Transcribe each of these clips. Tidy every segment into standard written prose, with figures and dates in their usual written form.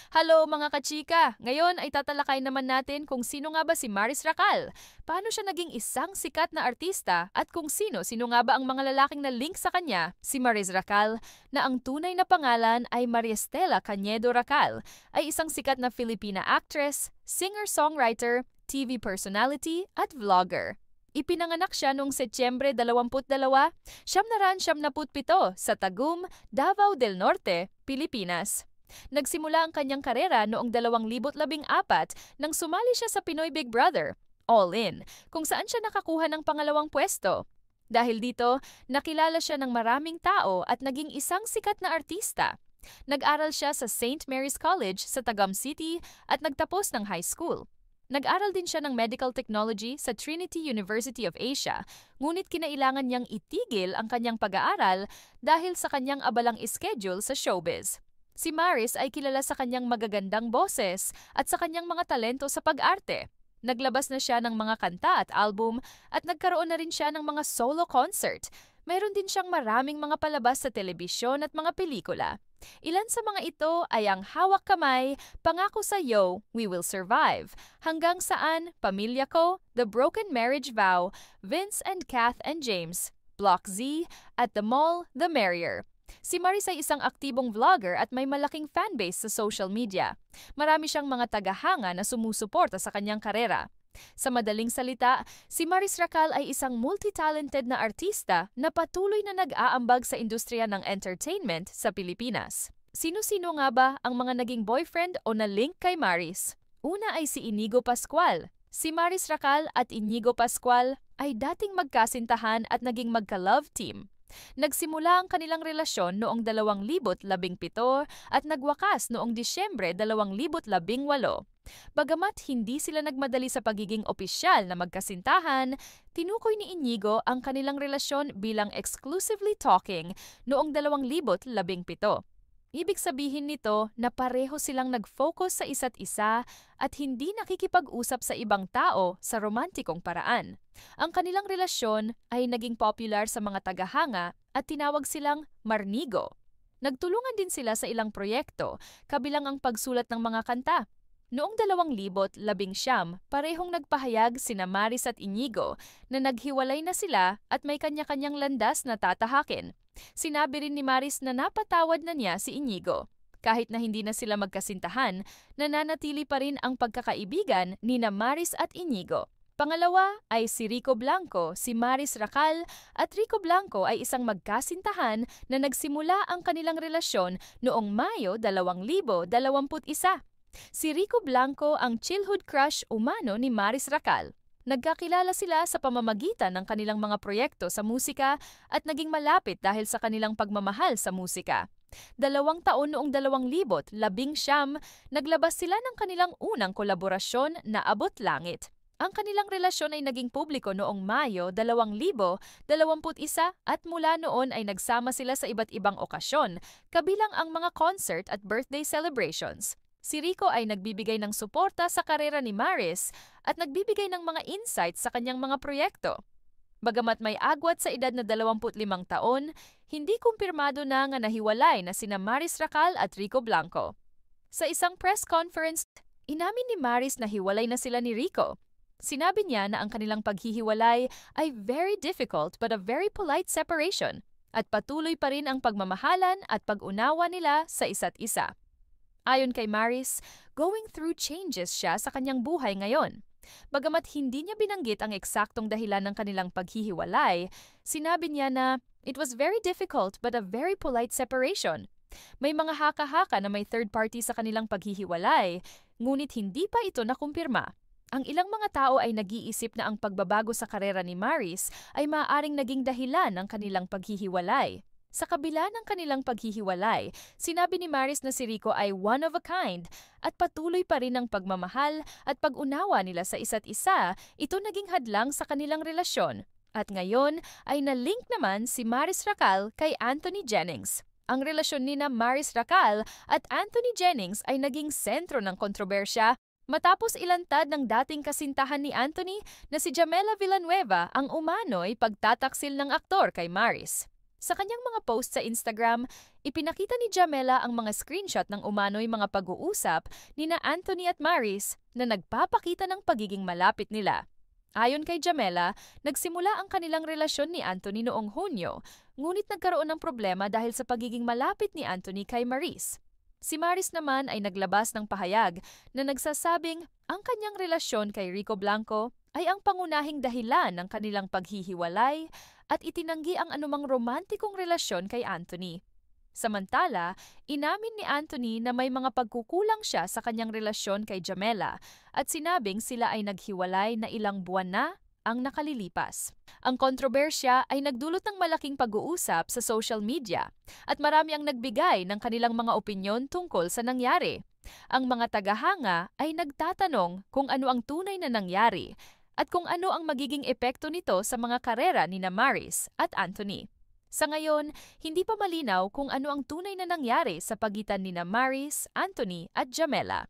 Hello mga kachika! Ngayon ay tatalakay naman natin kung sino nga ba si Maris Racal, paano siya naging isang sikat na artista at kung sino nga ba ang mga lalaking na link sa kanya. Si Maris Racal, na ang tunay na pangalan ay Mariestela Cañedo Racal, ay isang sikat na Filipina actress, singer-songwriter, TV personality at vlogger. Ipinanganak siya noong Setyembre 22, 1977 sa Tagum, Davao del Norte, Pilipinas. Nagsimula ang kanyang karera noong 2014 nang sumali siya sa Pinoy Big Brother, All In, kung saan siya nakakuha ng pangalawang pwesto. Dahil dito, nakilala siya ng maraming tao at naging isang sikat na artista. Nag-aral siya sa St. Mary's College sa Tagum City at nagtapos ng high school. Nag-aral din siya ng Medical Technology sa Trinity University of Asia, ngunit kinailangan niyang itigil ang kanyang pag-aaral dahil sa kanyang abalang schedule sa showbiz. Si Maris ay kilala sa kanyang magagandang boses at sa kanyang mga talento sa pag-arte. Naglabas na siya ng mga kanta at album at nagkaroon na rin siya ng mga solo concert. Mayroon din siyang maraming mga palabas sa telebisyon at mga pelikula. Ilan sa mga ito ay ang Hawak Kamay, Pangako Sa'yo, We Will Survive, Hanggang Saan, Pamilya Ko, The Broken Marriage Vow, Vince and Kath and James, Block Z, at The Mall, The Merrier. Si Maris ay isang aktibong vlogger at may malaking fanbase sa social media. Marami siyang mga tagahanga na sumusuporta sa kanyang karera. Sa madaling salita, si Maris Racal ay isang multi-talented na artista na patuloy na nag-aambag sa industriya ng entertainment sa Pilipinas. Sino-sino nga ba ang mga naging boyfriend o na-link kay Maris? Una ay si Inigo Pascual. Si Maris Racal at Inigo Pascual ay dating magkasintahan at naging magka-love team. Nagsimula ang kanilang relasyon noong 2017 at nagwakas noong Disyembre 2018. Bagamat hindi sila nagmadali sa pagiging opisyal na magkasintahan, tinukoy ni Inigo ang kanilang relasyon bilang exclusively talking noong 2017. Ibig sabihin nito na pareho silang nag-focus sa isa't isa at hindi nakikipag-usap sa ibang tao sa romantikong paraan. Ang kanilang relasyon ay naging popular sa mga tagahanga at tinawag silang Marnigo. Nagtulungan din sila sa ilang proyekto, kabilang ang pagsulat ng mga kanta. Noong 2019, parehong nagpahayag sina Maris at Inigo na naghiwalay na sila at may kanya-kanyang landas na tatahakin. Sinabi rin ni Maris na napatawad na niya si Inigo. Kahit na hindi na sila magkasintahan, nananatili pa rin ang pagkakaibigan ni Maris at Inigo. Pangalawa ay si Rico Blanco. Si Maris Racal at Rico Blanco ay isang magkasintahan na nagsimula ang kanilang relasyon noong Mayo 2021. Si Rico Blanco ang childhood crush umano ni Maris Racal. Nagkakilala sila sa pamamagitan ng kanilang mga proyekto sa musika at naging malapit dahil sa kanilang pagmamahal sa musika. 2 taon noong 2019, naglabas sila ng kanilang unang kolaborasyon na Abot Langit. Ang kanilang relasyon ay naging publiko noong Mayo 2021 at mula noon ay nagsama sila sa iba't ibang okasyon, kabilang ang mga concert at birthday celebrations. Si Rico ay nagbibigay ng suporta sa karera ni Maris at nagbibigay ng mga insights sa kanyang mga proyekto. Bagamat may agwat sa edad na 25 taon, hindi kumpirmado na nga nahiwalay na sina Maris Racal at Rico Blanco. Sa isang press conference, inamin ni Maris na hiwalay na sila ni Rico. Sinabi niya na ang kanilang paghihiwalay ay very difficult but a very polite separation at patuloy pa rin ang pagmamahalan at pag-unawa nila sa isa't isa. Ayon kay Maris, going through changes siya sa kanyang buhay ngayon. Bagamat hindi niya binanggit ang eksaktong dahilan ng kanilang paghihiwalay, sinabi niya na it was very difficult but a very polite separation. May mga haka-haka na may third party sa kanilang paghihiwalay, ngunit hindi pa ito nakumpirma. Ang ilang mga tao ay nag-iisip na ang pagbabago sa karera ni Maris ay maaaring naging dahilan ng kanilang paghihiwalay. Sa kabila ng kanilang paghihiwalay, sinabi ni Maris na si Rico ay one of a kind at patuloy pa rin ang pagmamahal at pag-unawa nila sa isa't isa. Ito naging hadlang sa kanilang relasyon. At ngayon ay na-link naman si Maris Racal kay Anthony Jennings. Ang relasyon ni Maris Racal at Anthony Jennings ay naging sentro ng kontrobersya matapos ilantad ng dating kasintahan ni Anthony na si Jamela Villanueva ang umano'y pagtataksil ng aktor kay Maris. Sa kanyang mga post sa Instagram, ipinakita ni Jamela ang mga screenshot ng umano'y mga pag-uusap nina Anthony at Maris na nagpapakita ng pagiging malapit nila. Ayon kay Jamela, nagsimula ang kanilang relasyon ni Anthony noong Hunyo, ngunit nagkaroon ng problema dahil sa pagiging malapit ni Anthony kay Maris. Si Maris naman ay naglabas ng pahayag na nagsasabing ang kanyang relasyon kay Rico Blanco ay ang pangunahing dahilan ng kanilang paghihiwalay at itinanggi ang anumang romantikong relasyon kay Anthony. Samantala, inamin ni Anthony na may mga pagkukulang siya sa kanyang relasyon kay Jamela at sinabing sila ay naghiwalay na ilang buwan na ang nakalilipas. Ang kontrobersya ay nagdulot ng malaking pag-uusap sa social media at marami ang nagbigay ng kanilang mga opinyon tungkol sa nangyari. Ang mga tagahanga ay nagtatanong kung ano ang tunay na nangyari at kung ano ang magiging epekto nito sa mga karera ni Maris at Anthony. Sa ngayon, hindi pa malinaw kung ano ang tunay na nangyari sa pagitan ni Maris, Anthony at Jamela.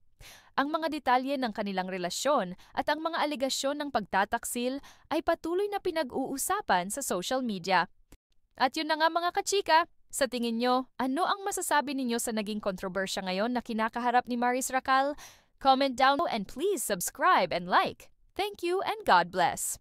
Ang mga detalye ng kanilang relasyon at ang mga alegasyon ng pagtataksil ay patuloy na pinag-uusapan sa social media. At yun na nga mga kachika, sa tingin nyo, ano ang masasabi ninyo sa naging kontrobersya ngayon na kinakaharap ni Maris Racal? Comment down below and please subscribe and like. Thank you and God bless.